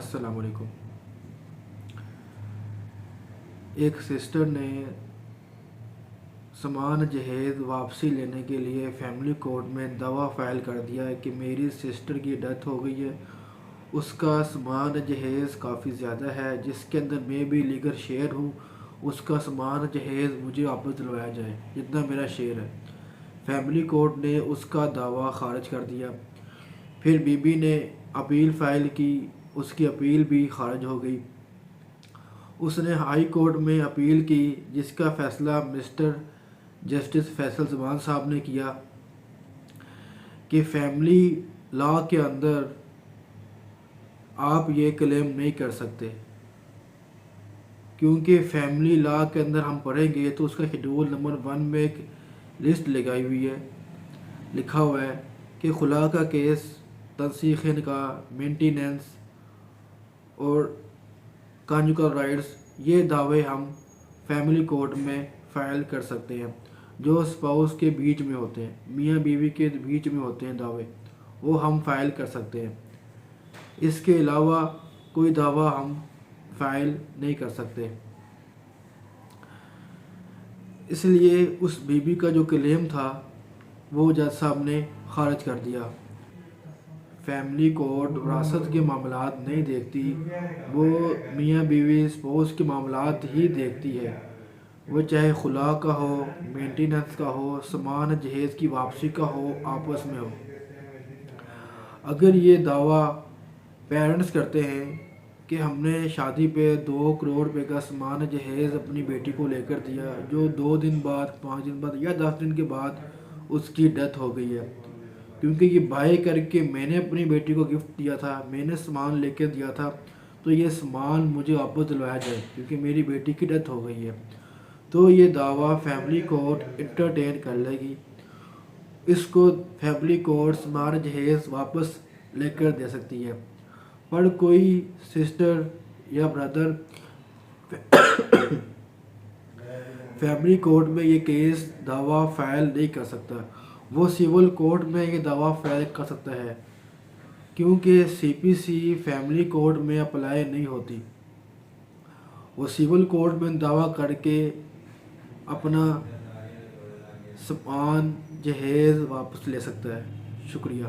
السلام علیکم۔ ایک سسٹر نے سامان جہیز واپسی لینے کے لیے فیملی کورٹ میں دعویٰ فائل کر دیا ہے کہ میری سسٹر کی ڈیتھ ہو گئی ہے، اس کا سامان جہیز کافی زیادہ ہے جس کے اندر میں بھی لیگل شیئر ہوں، اس کا سامان جہیز مجھے واپس دلوایا جائے جتنا میرا شیئر ہے۔ فیملی کورٹ نے اس کا دعویٰ خارج کر دیا۔ پھر بی بی نے اپیل فائل کی، اس کی اپیل بھی خارج ہو گئی۔ اس نے ہائی کورٹ میں اپیل کی جس کا فیصلہ مسٹر جسٹس فیصل زمان صاحب نے کیا کہ فیملی لا کے اندر آپ یہ کلیم نہیں کر سکتے، کیونکہ فیملی لا کے اندر ہم پڑھیں گے تو اس کا شیڈول نمبر 1 میں ایک لسٹ لگائی ہوئی ہے، لکھا ہوا ہے کہ خلا کا کیس، تنسیخ نکاح، مینٹیننس اور کانجوگل رائٹس، یہ دعوے ہم فیملی کورٹ میں فائل کر سکتے ہیں جو اسپاؤس کے بیچ میں ہوتے ہیں، میاں بیوی کے بیچ میں ہوتے ہیں دعوے، وہ ہم فائل کر سکتے ہیں۔ اس کے علاوہ کوئی دعویٰ ہم فائل نہیں کر سکتے۔ اس لیے اس بی بی کا جو کلیم تھا وہ جج صاحب نے خارج کر دیا۔ فیملی کورٹ وراثت کے معاملات نہیں دیکھتی، وہ میاں بیوی اسپوس کے معاملات ہی دیکھتی ہے، وہ چاہے خلا کا ہو، مینٹیننس کا ہو، سامان جہیز کی واپسی کا ہو، آپس میں ہو۔ اگر یہ دعویٰ پیرنٹس کرتے ہیں کہ ہم نے شادی پہ 2 کروڑ روپے کا سامان جہیز اپنی بیٹی کو لے کر دیا جو 2 دن بعد، 5 دن بعد یا 10 دن کے بعد اس کی ڈیتھ ہو گئی ہے، کیونکہ یہ بائی کر کے میں نے اپنی بیٹی کو گفٹ دیا تھا، میں نے سامان لے کے دیا تھا، تو یہ سامان مجھے واپس دلوایا جائے کیونکہ میری بیٹی کی ڈیتھ ہو گئی ہے، تو یہ دعویٰ فیملی کورٹ انٹرٹین کر لے گی، اس کو فیملی کورٹ سامان جہیز واپس لے کر دے سکتی ہے۔ پر کوئی سسٹر یا بردر فیملی کورٹ میں یہ کیس دعویٰ فائل نہیں کر سکتا، وہ سول کورٹ میں یہ دعویٰ فائل کر سکتا ہے، کیونکہ سی پی سی فیملی کورٹ میں اپلائی نہیں ہوتی، وہ سول کورٹ میں دعویٰ کر کے اپنا سامان جہیز واپس لے سکتا ہے۔ شکریہ۔